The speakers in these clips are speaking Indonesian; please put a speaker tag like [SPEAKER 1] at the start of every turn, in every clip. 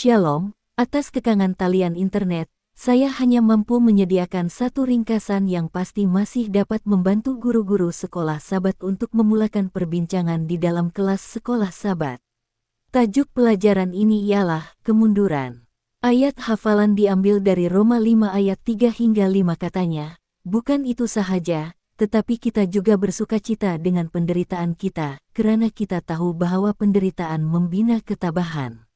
[SPEAKER 1] Shalom, atas kekangan talian internet, saya hanya mampu menyediakan satu ringkasan yang pasti masih dapat membantu guru-guru sekolah Sabat untuk memulakan perbincangan di dalam kelas sekolah Sabat. Tajuk pelajaran ini ialah kemunduran. Ayat hafalan diambil dari Roma 5 ayat 3 hingga 5 katanya, "Bukan itu sahaja, tetapi kita juga bersukacita dengan penderitaan kita, karena kita tahu bahwa penderitaan membina ketabahan.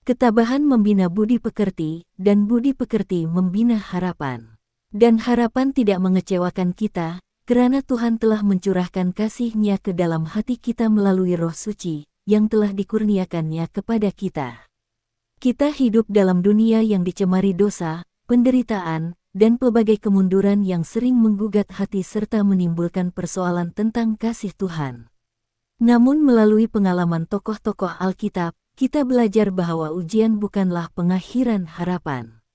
[SPEAKER 1] Ketabahan membina budi pekerti, dan budi pekerti membina harapan. Dan harapan tidak mengecewakan kita, karena Tuhan telah mencurahkan kasih-Nya ke dalam hati kita melalui Roh Suci, yang telah dikurniakannya kepada kita. Kita hidup dalam dunia yang dicemari dosa, penderitaan, dan pelbagai kemunduran yang sering menggugat hati serta menimbulkan persoalan tentang kasih Tuhan. Namun melalui pengalaman tokoh-tokoh Alkitab, kita belajar bahwa ujian bukanlah pengakhiran harapan.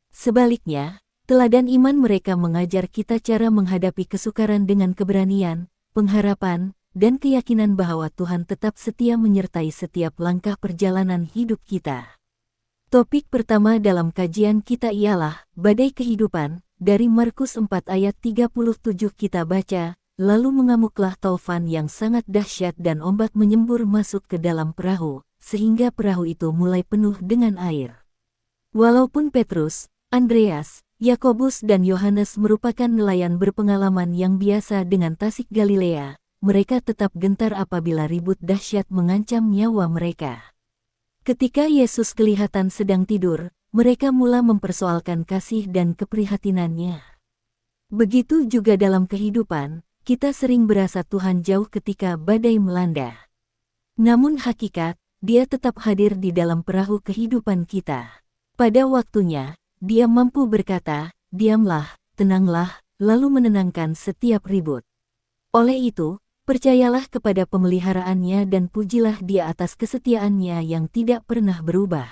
[SPEAKER 1] Sebaliknya, teladan iman mereka mengajar kita cara menghadapi kesukaran dengan keberanian, pengharapan, dan keyakinan bahwa Tuhan tetap setia menyertai setiap langkah perjalanan hidup kita. Topik pertama dalam kajian kita ialah badai kehidupan. Dari Markus 4 ayat 37 kita baca, "Lalu mengamuklah taufan yang sangat dahsyat dan ombak menyembur masuk ke dalam perahu, sehingga perahu itu mulai penuh dengan air." Walaupun Petrus, Andreas, Yakobus dan Yohanes merupakan nelayan berpengalaman yang biasa dengan Tasik Galilea, mereka tetap gentar apabila ribut dahsyat mengancam nyawa mereka. Ketika Yesus kelihatan sedang tidur, mereka mula mempersoalkan kasih dan keprihatinannya. Begitu juga dalam kehidupan, kita sering berasa Tuhan jauh ketika badai melanda. Namun hakikat, Dia tetap hadir di dalam perahu kehidupan kita. Pada waktunya, Dia mampu berkata, "Diamlah, tenanglah," lalu menenangkan setiap ribut. Oleh itu, percayalah kepada pemeliharaannya dan pujilah Dia atas kesetiaannya yang tidak pernah berubah.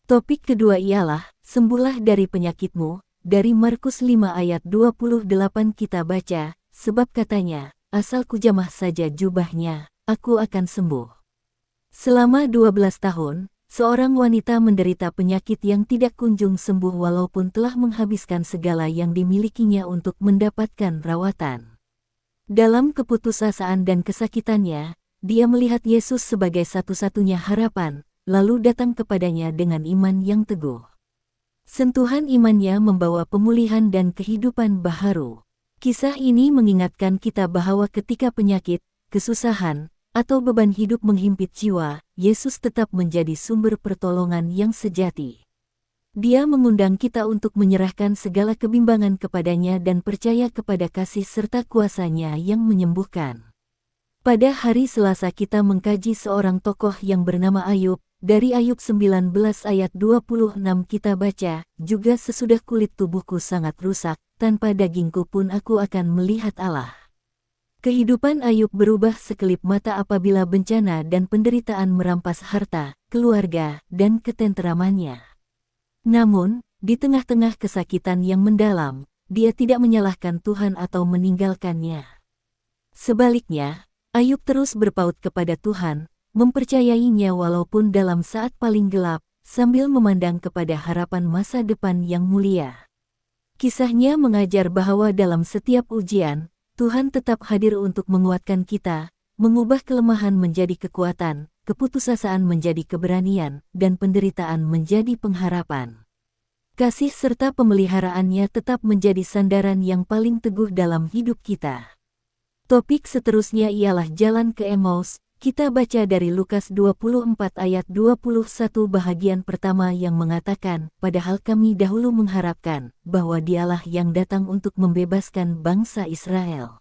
[SPEAKER 1] Topik kedua ialah, sembuhlah dari penyakitmu. Dari Markus 5 ayat 28 kita baca, "Sebab katanya, asal kujamah saja jubahnya, aku akan sembuh." Selama 12 tahun, seorang wanita menderita penyakit yang tidak kunjung sembuh walaupun telah menghabiskan segala yang dimilikinya untuk mendapatkan rawatan. Dalam keputusasaan dan kesakitannya, dia melihat Yesus sebagai satu-satunya harapan, lalu datang kepadanya dengan iman yang teguh. Sentuhan imannya membawa pemulihan dan kehidupan baharu. Kisah ini mengingatkan kita bahwa ketika penyakit, kesusahan, atau beban hidup menghimpit jiwa, Yesus tetap menjadi sumber pertolongan yang sejati. Dia mengundang kita untuk menyerahkan segala kebimbangan kepadanya dan percaya kepada kasih serta kuasa-Nya yang menyembuhkan. Pada hari Selasa kita mengkaji seorang tokoh yang bernama Ayub. Dari Ayub 19 ayat 26 kita baca, "Juga sesudah kulit tubuhku sangat rusak, tanpa dagingku pun aku akan melihat Allah." Kehidupan Ayub berubah sekelip mata apabila bencana dan penderitaan merampas harta, keluarga, dan ketenteramannya. Namun, di tengah-tengah kesakitan yang mendalam, dia tidak menyalahkan Tuhan atau meninggalkannya. Sebaliknya, Ayub terus berpaut kepada Tuhan, mempercayainya walaupun dalam saat paling gelap, sambil memandang kepada harapan masa depan yang mulia. Kisahnya mengajar bahwa dalam setiap ujian, Tuhan tetap hadir untuk menguatkan kita, mengubah kelemahan menjadi kekuatan, keputusasaan menjadi keberanian, dan penderitaan menjadi pengharapan. Kasih serta pemeliharaannya tetap menjadi sandaran yang paling teguh dalam hidup kita. Topik seterusnya ialah jalan ke Emmaus. Kita baca dari Lukas 24 ayat 21 bahagian pertama yang mengatakan, "Padahal kami dahulu mengharapkan bahwa Dialah yang datang untuk membebaskan bangsa Israel."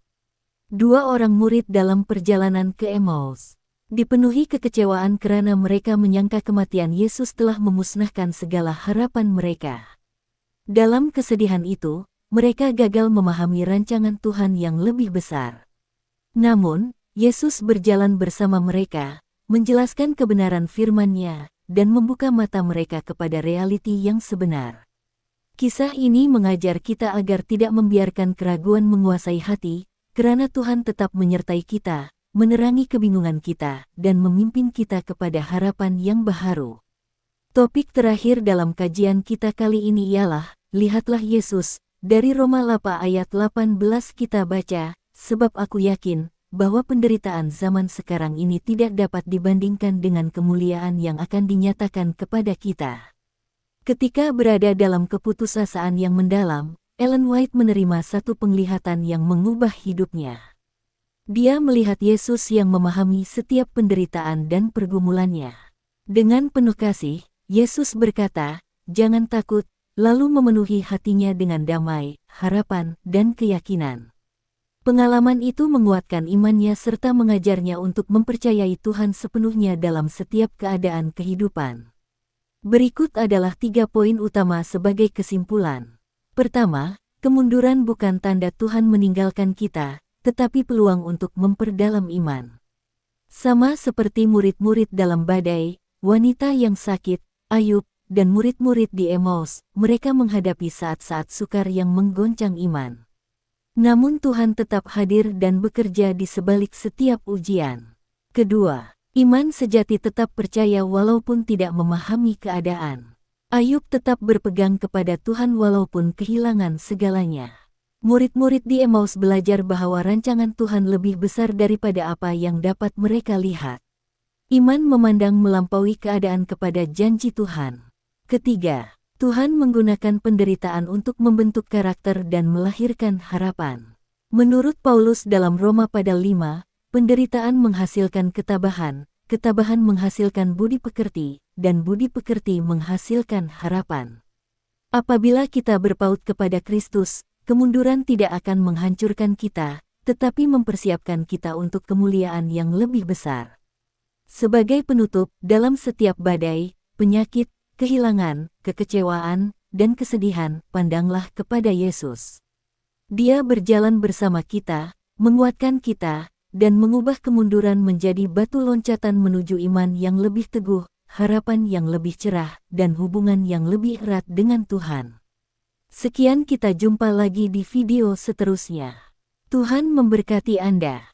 [SPEAKER 1] Dua orang murid dalam perjalanan ke Emmaus dipenuhi kekecewaan karena mereka menyangka kematian Yesus telah memusnahkan segala harapan mereka. Dalam kesedihan itu, mereka gagal memahami rancangan Tuhan yang lebih besar. Namun, Yesus berjalan bersama mereka, menjelaskan kebenaran firman-Nya, dan membuka mata mereka kepada realiti yang sebenar. Kisah ini mengajar kita agar tidak membiarkan keraguan menguasai hati, karena Tuhan tetap menyertai kita, menerangi kebingungan kita, dan memimpin kita kepada harapan yang baharu. Topik terakhir dalam kajian kita kali ini ialah, lihatlah Yesus, dari Roma 8 ayat 18 kita baca, sebab aku yakin, bahwa penderitaan zaman sekarang ini tidak dapat dibandingkan dengan kemuliaan yang akan dinyatakan kepada kita. Ketika berada dalam keputusasaan yang mendalam, Ellen White menerima satu penglihatan yang mengubah hidupnya. Dia melihat Yesus yang memahami setiap penderitaan dan pergumulannya. Dengan penuh kasih, Yesus berkata, "Jangan takut," lalu memenuhi hatinya dengan damai, harapan, dan keyakinan. Pengalaman itu menguatkan imannya serta mengajarnya untuk mempercayai Tuhan sepenuhnya dalam setiap keadaan kehidupan. Berikut adalah 3 poin utama sebagai kesimpulan. Pertama, kemunduran bukan tanda Tuhan meninggalkan kita, tetapi peluang untuk memperdalam iman. Sama seperti murid-murid dalam badai, wanita yang sakit, Ayub, dan murid-murid di Emmaus, mereka menghadapi saat-saat sukar yang menggoncang iman. Namun Tuhan tetap hadir dan bekerja di sebalik setiap ujian. Kedua, iman sejati tetap percaya walaupun tidak memahami keadaan. Ayub tetap berpegang kepada Tuhan walaupun kehilangan segalanya. Murid-murid di Emmaus belajar bahwa rancangan Tuhan lebih besar daripada apa yang dapat mereka lihat. Iman memandang melampaui keadaan kepada janji Tuhan. Ketiga, Tuhan menggunakan penderitaan untuk membentuk karakter dan melahirkan harapan. Menurut Paulus dalam Roma pasal 5, penderitaan menghasilkan ketabahan, ketabahan menghasilkan budi pekerti, dan budi pekerti menghasilkan harapan. Apabila kita berpaut kepada Kristus, kemunduran tidak akan menghancurkan kita, tetapi mempersiapkan kita untuk kemuliaan yang lebih besar. Sebagai penutup, dalam setiap badai, penyakit, kehilangan, kekecewaan, dan kesedihan, pandanglah kepada Yesus. Dia berjalan bersama kita, menguatkan kita, dan mengubah kemunduran menjadi batu loncatan menuju iman yang lebih teguh, harapan yang lebih cerah, dan hubungan yang lebih erat dengan Tuhan. Sekian, kita jumpa lagi di video seterusnya. Tuhan memberkati Anda.